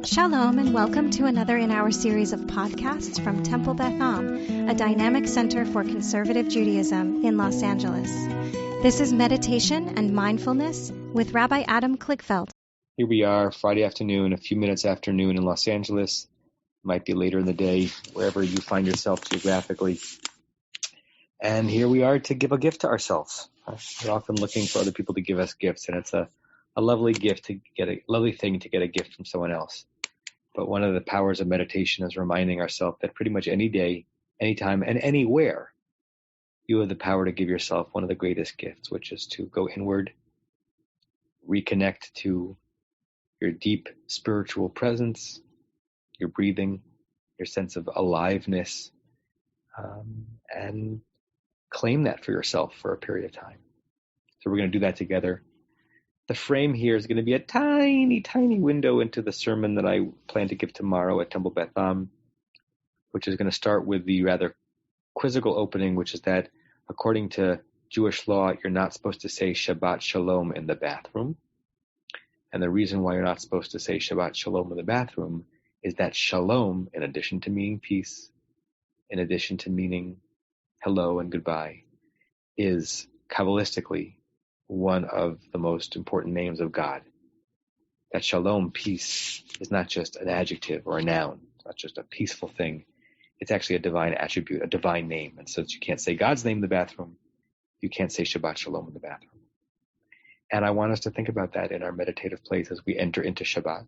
Shalom and welcome to another in our series of podcasts from Temple Beth Am, a dynamic center for conservative Judaism in Los Angeles. This is Meditation and Mindfulness with Rabbi Adam Kligfeld. Here we are, Friday afternoon, a few minutes after noon in Los Angeles. Might be later in the day, wherever you find yourself geographically. And here we are to give a gift to ourselves. We're often looking for other people to give us gifts, and it's a lovely gift to get a lovely thing to get a gift from someone else. But one of the powers of meditation is reminding ourselves that pretty much any day, anytime, and anywhere, you have the power to give yourself one of the greatest gifts, which is to go inward, reconnect to your deep spiritual presence, your breathing, your sense of aliveness, and claim that for yourself for a period of time. So we're going to do that together. The frame here is going to be a tiny, tiny window into the sermon that I plan to give tomorrow at Temple Beth Am, which is going to start with the rather quizzical opening, which is that according to Jewish law, you're not supposed to say Shabbat Shalom in the bathroom. And the reason why you're not supposed to say Shabbat Shalom in the bathroom is that Shalom, in addition to meaning peace, in addition to meaning hello and goodbye, is Kabbalistically one of the most important names of God. That Shalom, peace, is not just an adjective or a noun. It's not just a peaceful thing. It's actually a divine attribute, a divine name. And so you can't say God's name in the bathroom. You can't say Shabbat Shalom in the bathroom. And I want us to think about that in our meditative place as we enter into Shabbat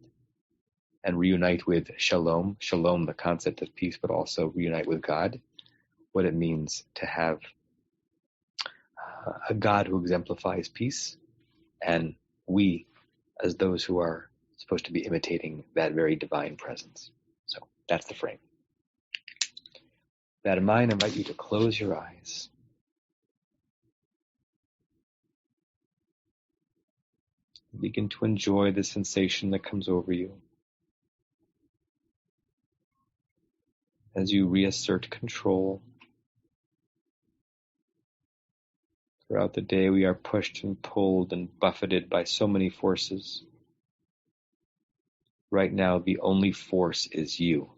and reunite with Shalom. Shalom, the concept of peace, but also reunite with God. What it means to have a God who exemplifies peace, and we as those who are supposed to be imitating that very divine presence. So that's the frame. With that in mind, I invite you to close your eyes. Begin to enjoy the sensation that comes over you as you reassert control. Throughout the day, we are pushed and pulled and buffeted by so many forces. Right now, the only force is you.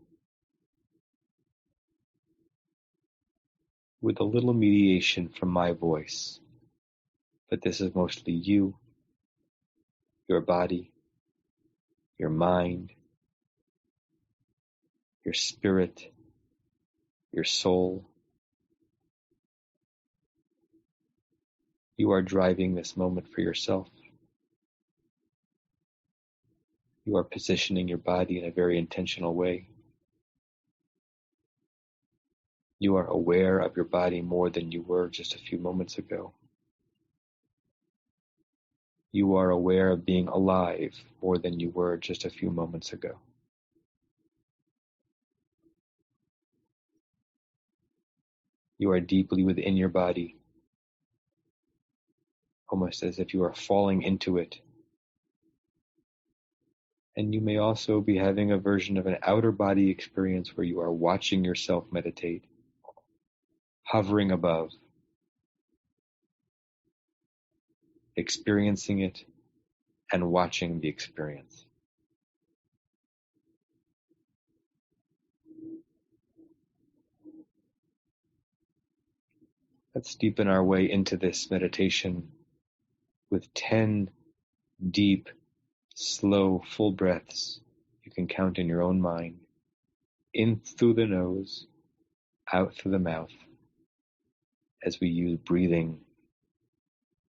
With a little mediation from my voice, but this is mostly you, your body, your mind, your spirit, your soul. You are driving this moment for yourself. You are positioning your body in a very intentional way. You are aware of your body more than you were just a few moments ago. You are aware of being alive more than you were just a few moments ago. You are deeply within your body, almost as if you are falling into it. And you may also be having a version of an outer body experience where you are watching yourself meditate, hovering above, experiencing it, and watching the experience. Let's deepen our way into this meditation with 10 deep, slow, full breaths you can count in your own mind, in through the nose, out through the mouth, as we use breathing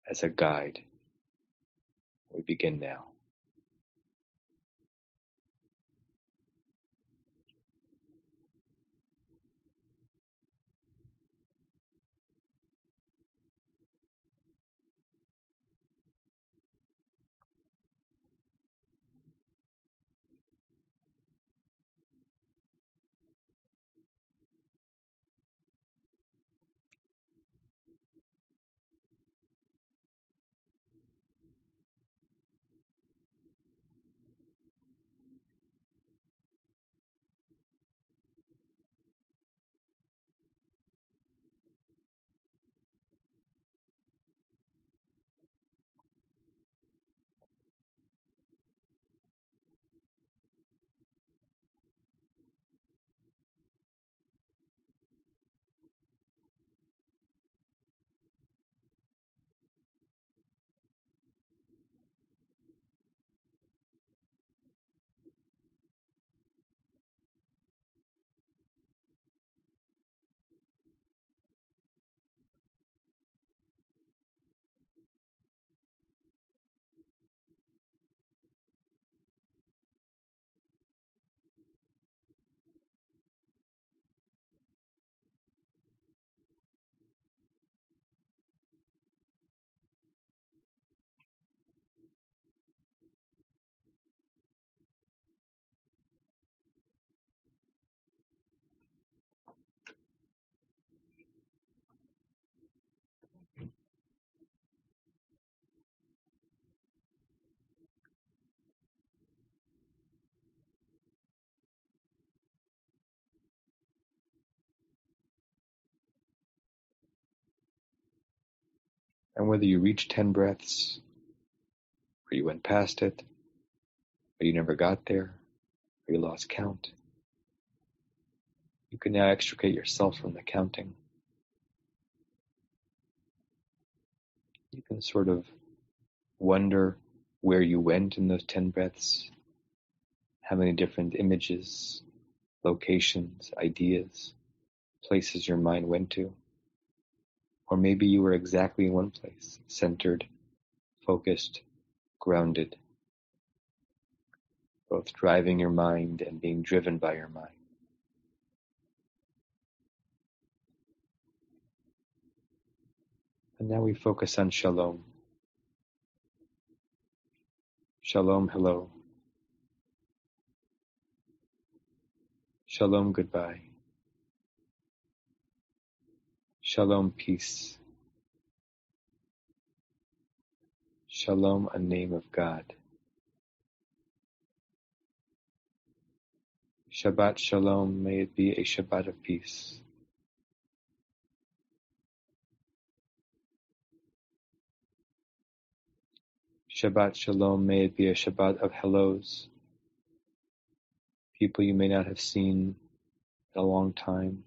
as a guide. We begin now. And whether you reach 10 breaths, or you went past it, or you never got there, or you lost count, you can now extricate yourself from the counting. You can sort of wonder where you went in those 10 breaths, how many different images, locations, ideas, places your mind went to. Or maybe you were exactly in one place, centered, focused, grounded, both driving your mind and being driven by your mind. And now we focus on shalom. Shalom, hello. Shalom, goodbye. Shalom, peace. Shalom, a name of God. Shabbat Shalom, may it be a Shabbat of peace. Shabbat Shalom, may it be a Shabbat of hellos. People you may not have seen in a long time,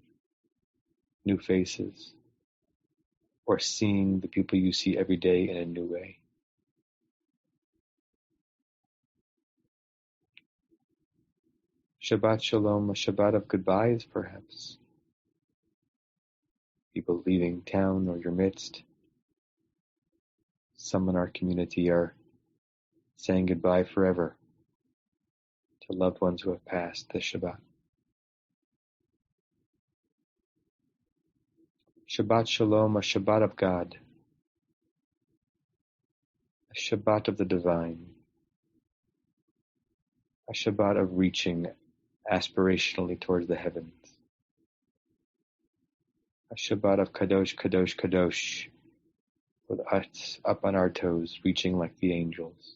new faces, or seeing the people you see every day in a new way. Shabbat Shalom, a Shabbat of goodbyes, perhaps. People leaving town or your midst. Some in our community are saying goodbye forever to loved ones who have passed this Shabbat. Shabbat Shalom, a Shabbat of God, a Shabbat of the divine, a Shabbat of reaching aspirationally towards the heavens, a Shabbat of Kadosh, Kadosh, Kadosh, with us up on our toes, reaching like the angels.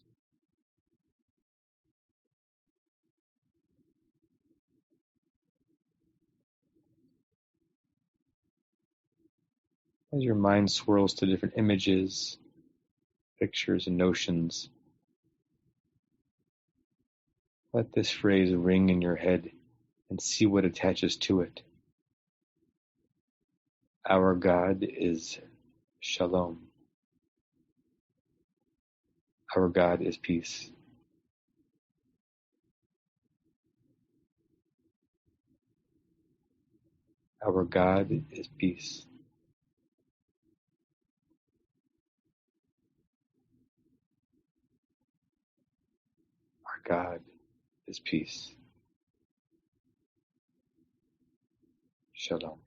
As your mind swirls to different images, pictures, and notions, let this phrase ring in your head and see what attaches to it. Our God is Shalom. Our God is peace. Our God is peace. Our God is peace. Shalom.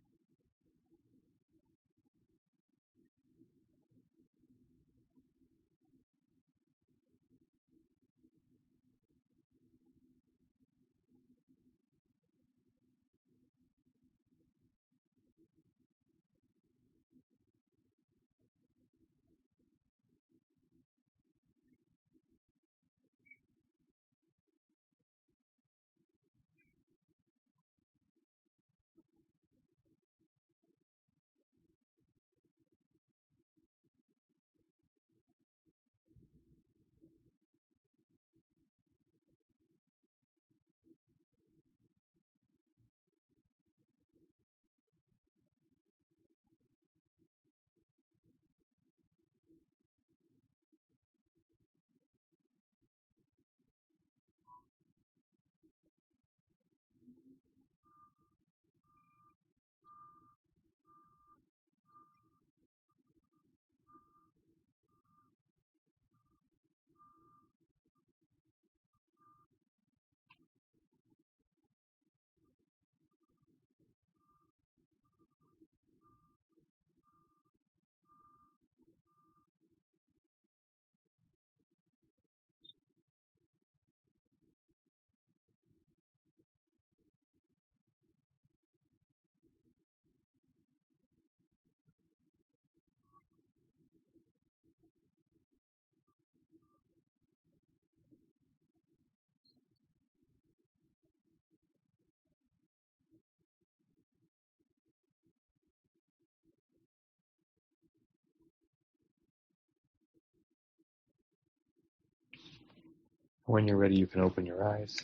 When you're ready, you can open your eyes.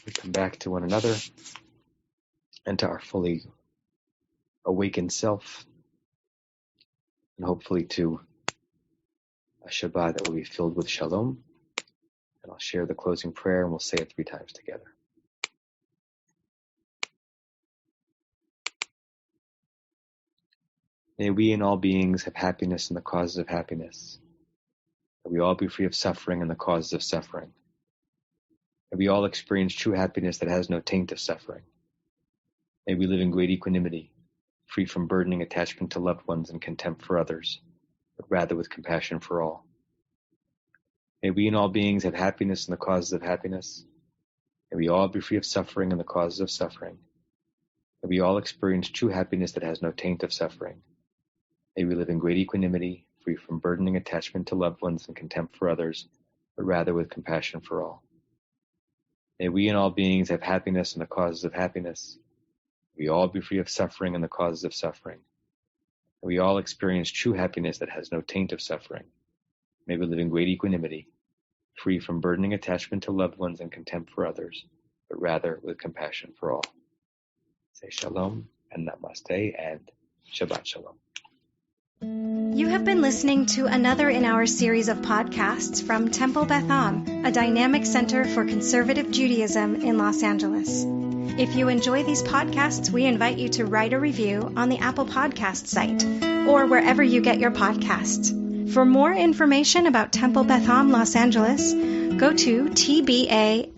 We come back to one another and to our fully awakened self, and hopefully to a Shabbat that will be filled with shalom. And I'll share the closing prayer and we'll say it 3 times together. May we and all beings have happiness in the causes of happiness. May we all be free of suffering and the causes of suffering. May we all experience true happiness that has no taint of suffering. May we live in great equanimity, free from burdening attachment to loved ones and contempt for others, but rather with compassion for all. May we and all beings have happiness in the causes of happiness. May we all be free of suffering and the causes of suffering. May we all experience true happiness that has no taint of suffering. May we live in great equanimity, free from burdening attachment to loved ones and contempt for others, but rather with compassion for all. May we and all beings have happiness in the causes of happiness. May we all be free of suffering and the causes of suffering. May we all experience true happiness that has no taint of suffering. May we live in great equanimity, free from burdening attachment to loved ones and contempt for others, but rather with compassion for all. Say shalom and namaste and Shabbat shalom. You have been listening to another in our series of podcasts from Temple Beth Am, a dynamic center for conservative Judaism in Los Angeles. If you enjoy these podcasts, we invite you to write a review on the Apple Podcast site or wherever you get your podcasts. For more information about Temple Beth Am Los Angeles, go to tbala.org.